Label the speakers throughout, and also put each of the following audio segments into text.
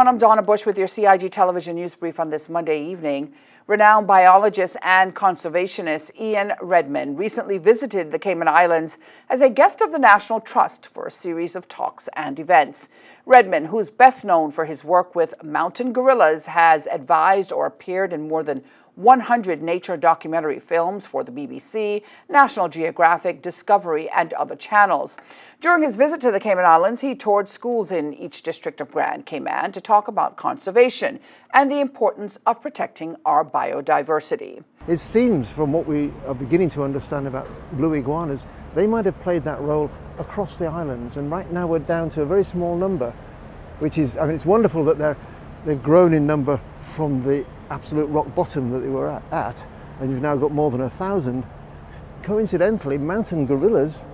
Speaker 1: everyone. I'm Donna Bush with your CIG television news brief on this Monday evening. Renowned biologist and conservationist Ian Redmond recently visited the Cayman Islands as a guest of the National Trust for a series of talks and events. Redmond, who's best known for his work with mountain gorillas, has advised or appeared in more than 100 nature documentary films for the BBC, National Geographic, Discovery, and other channels. During his visit to the Cayman Islands, he toured schools in each district of Grand Cayman to talk about conservation and the importance of protecting our biodiversity.
Speaker 2: It seems, from what we are beginning to understand about blue iguanas, they might have played that role across the islands, and right now we're down to a very small number, which is, it's wonderful that they've grown in number from the absolute rock bottom that they were at, and you've now got more than 1,000. Coincidentally, mountain gorillas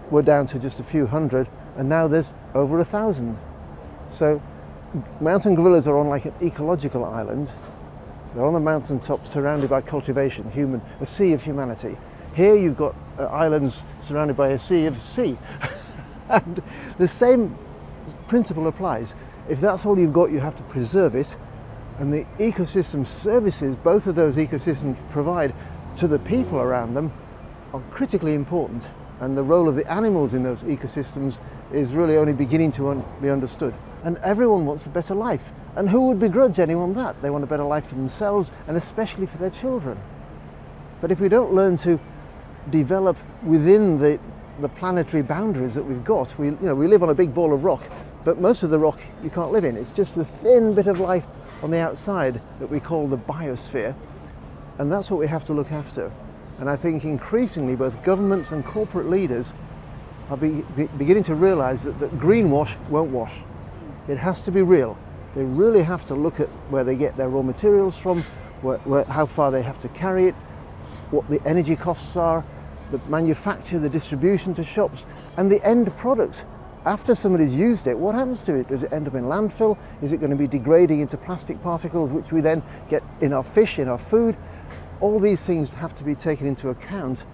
Speaker 2: were down to just a few hundred, and now there's over 1,000. So mountain gorillas are on like an ecological island. They're on the mountaintop surrounded by cultivation, a sea of humanity. Here you've got islands surrounded by a sea of sea. And the same principle applies. If that's all you've got, you have to preserve it. And the ecosystem services both of those ecosystems provide to the people around them are critically important. And the role of the animals in those ecosystems is really only beginning to be understood. And everyone wants a better life. And who would begrudge anyone that? They want a better life for themselves and especially for their children. But if we don't learn to develop within the planetary boundaries that we've got, we live on a big ball of rock, but most of the rock you can't live in. It's just the thin bit of life on the outside that we call the biosphere. And that's what we have to look after. And I think increasingly both governments and corporate leaders are beginning to realize that greenwash won't wash. It has to be real. They really have to look at where they get their raw materials from, how far they have to carry it, what the energy costs are, the manufacture, the distribution to shops, and the end product. After somebody's used it, what happens to it? Does it end up in landfill? Is it going to be degrading into plastic particles, which we then get in our fish, in our food? All these things have to be taken into account.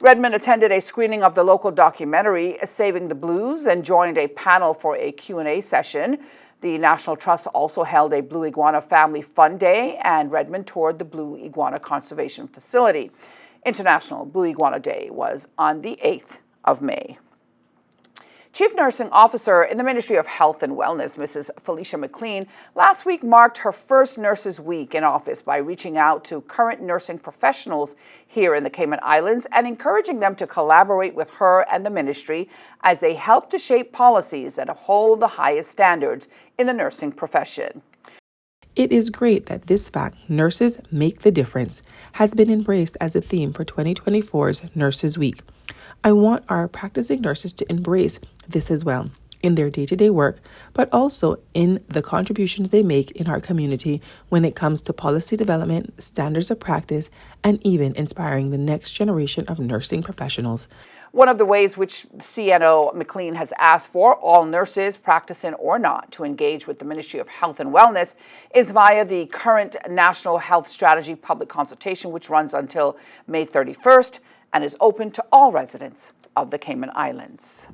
Speaker 1: Redmond attended a screening of the local documentary, Saving the Blues, and joined a panel for a Q&A session. The National Trust also held a Blue Iguana Family Fun Day, and Redmond toured the Blue Iguana Conservation Facility. International Blue Iguana Day was on the 8th of May. Chief Nursing Officer in the Ministry of Health and Wellness, Mrs. Felicia McLean, last week marked her first Nurses Week in office by reaching out to current nursing professionals here in the Cayman Islands and encouraging them to collaborate with her and the ministry as they help to shape policies that uphold the highest standards in the nursing profession.
Speaker 3: It is great that this fact, nurses make the difference, has been embraced as a theme for 2024's Nurses Week. I want our practicing nurses to embrace this as well in their day-to-day work, but also in the contributions they make in our community when it comes to policy development, standards of practice, and even inspiring the next generation of nursing professionals.
Speaker 1: One of the ways which CNO McLean has asked for all nurses, practicing or not, to engage with the Ministry of Health and Wellness is via the current National Health Strategy public consultation, which runs until May 31st and is open to all residents of the Cayman Islands.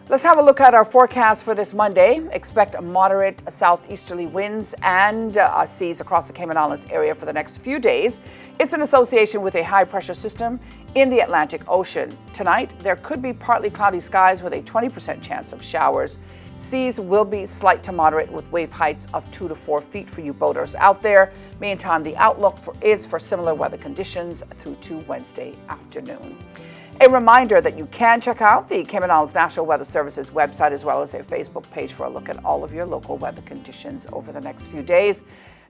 Speaker 1: Let's have a look at our forecast for this Monday. Expect moderate southeasterly winds and seas across the Cayman Islands area for the next few days. It's in association with a high-pressure system in the Atlantic Ocean. Tonight, there could be partly cloudy skies with a 20% chance of showers. Seas will be slight to moderate with wave heights of 2 to 4 feet for you boaters out there. Meantime, the outlook is for similar weather conditions through to Wednesday afternoon. A reminder that you can check out the Cayman Islands National Weather Service's website as well as their Facebook page for a look at all of your local weather conditions over the next few days.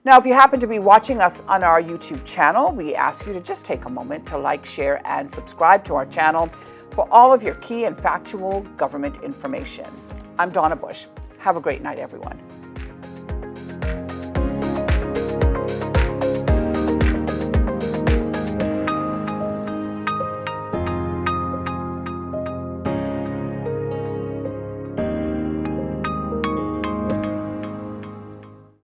Speaker 1: Now, if you happen to be watching us on our YouTube channel, we ask you to just take a moment to like, share, and subscribe to our channel for all of your key and factual government information. I'm Donna Bush. Have a great night, everyone.